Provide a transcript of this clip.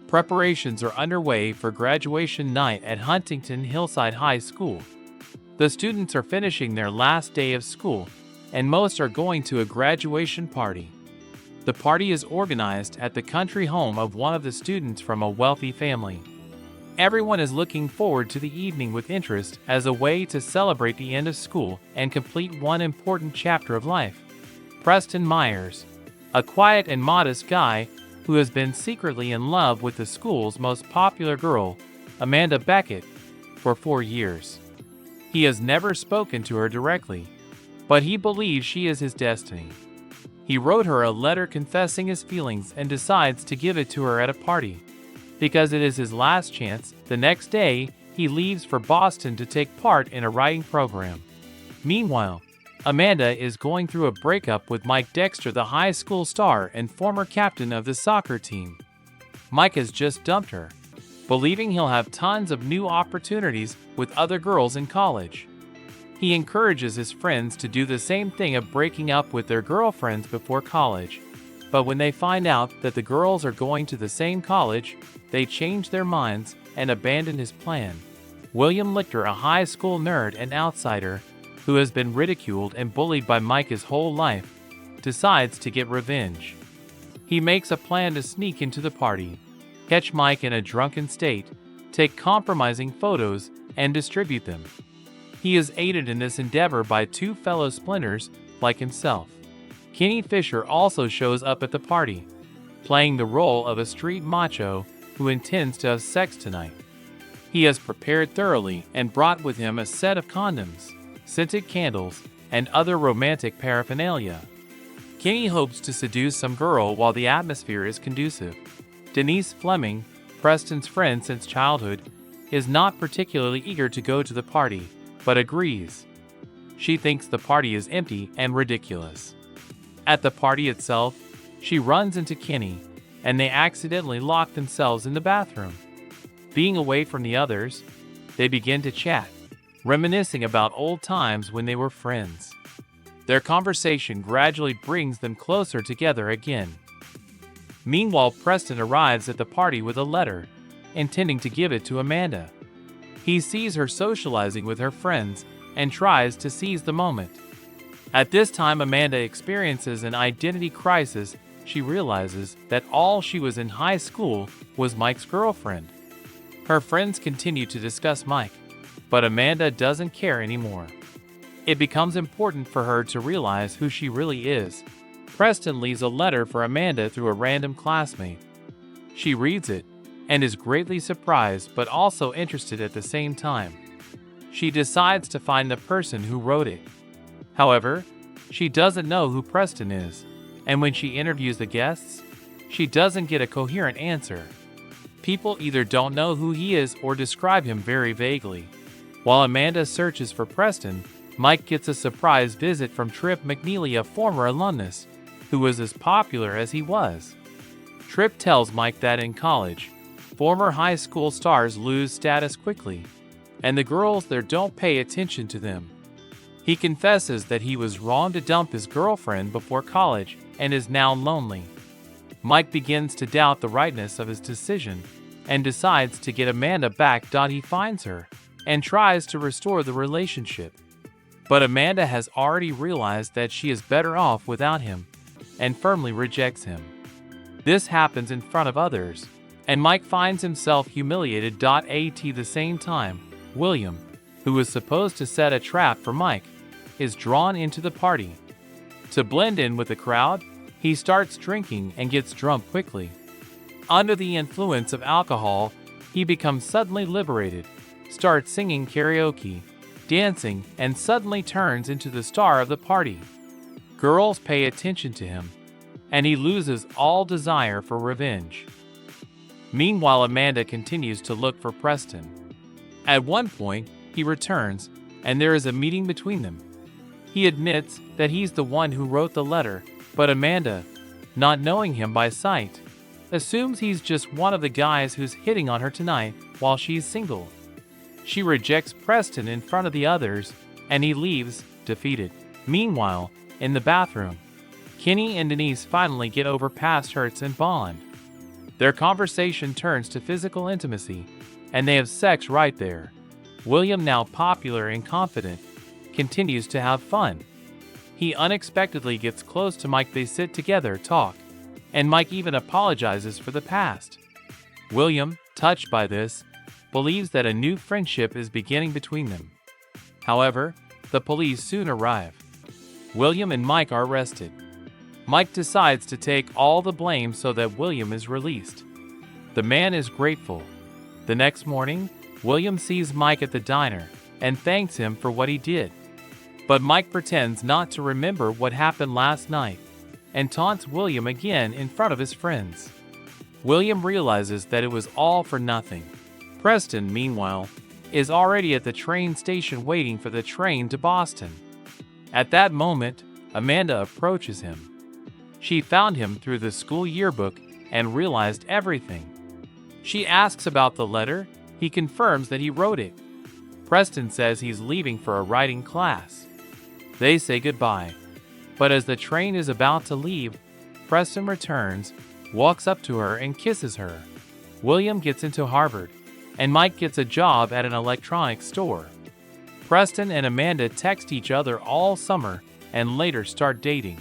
Preparations are underway for graduation night at Huntington Hillside High School. The students are finishing their last day of school, and most are going to a graduation party. The party is organized at the country home of one of the students from a wealthy family. Everyone is looking forward to the evening with interest as a way to celebrate the end of school and complete one important chapter of life. Preston Myers, a quiet and modest guy who has been secretly in love with the school's most popular girl, Amanda Beckett, for 4 years. He has never spoken to her directly, but he believes she is his destiny. He wrote her a letter confessing his feelings and decides to give it to her at a party. Because it is his last chance, the next day, he leaves for Boston to take part in a writing program. Meanwhile, Amanda is going through a breakup with Mike Dexter, the high school star and former captain of the soccer team. Mike has just dumped her, believing he'll have tons of new opportunities with other girls in college. He encourages his friends to do the same thing of breaking up with their girlfriends before college. But when they find out that the girls are going to the same college, they change their minds and abandon his plan. William Lichter, a high school nerd and outsider who has been ridiculed and bullied by Mike his whole life, decides to get revenge. He makes a plan to sneak into the party, catch Mike in a drunken state, take compromising photos, and distribute them. He is aided in this endeavor by 2 fellow splinters like himself. Kenny Fisher also shows up at the party, playing the role of a street macho who intends to have sex tonight. He has prepared thoroughly and brought with him a set of condoms, scented candles, and other romantic paraphernalia. Kenny hopes to seduce some girl while the atmosphere is conducive. Denise Fleming, Preston's friend since childhood, is not particularly eager to go to the party, but agrees. She thinks the party is empty and ridiculous. At the party itself, she runs into Kenny, and they accidentally lock themselves in the bathroom. Being away from the others, they begin to chat, reminiscing about old times when they were friends. Their conversation gradually brings them closer together again. Meanwhile, Preston arrives at the party with a letter, intending to give it to Amanda. He sees her socializing with her friends and tries to seize the moment. At this time, Amanda experiences an identity crisis. She realizes that all she was in high school was Mike's girlfriend. Her friends continue to discuss Mike, but Amanda doesn't care anymore. It becomes important for her to realize who she really is. Preston leaves a letter for Amanda through a random classmate. She reads it and is greatly surprised but also interested at the same time. She decides to find the person who wrote it. However, she doesn't know who Preston is, and when she interviews the guests, she doesn't get a coherent answer. People either don't know who he is or describe him very vaguely. While Amanda searches for Preston, Mike gets a surprise visit from Trip McNeely, a former alumnus, who was as popular as he was. Trip tells Mike that in college, former high school stars lose status quickly, and the girls there don't pay attention to them. He confesses that he was wrong to dump his girlfriend before college and is now lonely. Mike begins to doubt the rightness of his decision and decides to get Amanda back. He finds her and tries to restore the relationship. But Amanda has already realized that she is better off without him and firmly rejects him. This happens in front of others, and Mike finds himself humiliated. At the same time, William, who was supposed to set a trap for Mike, is drawn into the party. To blend in with the crowd, he starts drinking and gets drunk quickly. Under the influence of alcohol, he becomes suddenly liberated, starts singing karaoke, dancing, and suddenly turns into the star of the party. Girls pay attention to him, and he loses all desire for revenge. Meanwhile, Amanda continues to look for Preston. At one point, he returns, and there is a meeting between them. He admits that he's the one who wrote the letter, but Amanda, not knowing him by sight, assumes he's just one of the guys who's hitting on her tonight while she's single. She rejects Preston in front of the others, and he leaves, defeated. Meanwhile, in the bathroom, Kenny and Denise finally get over past hurts and bond. Their conversation turns to physical intimacy, and they have sex right there. William, now popular and confident, continues to have fun. He unexpectedly gets close to Mike. They sit together, talk, and Mike even apologizes for the past. William, touched by this, believes that a new friendship is beginning between them. However, the police soon arrive. William and Mike are arrested. Mike decides to take all the blame so that William is released. The man is grateful. The next morning, William sees Mike at the diner and thanks him for what he did. But Mike pretends not to remember what happened last night and taunts William again in front of his friends. William realizes that it was all for nothing. Preston, meanwhile, is already at the train station waiting for the train to Boston. At that moment, Amanda approaches him. She found him through the school yearbook and realized everything. She asks about the letter. He confirms that he wrote it. Preston says he's leaving for a writing class. They say goodbye. But as the train is about to leave, Preston returns, walks up to her and kisses her. William gets into Harvard, and Mike gets a job at an electronics store. Preston and Amanda text each other all summer and later start dating.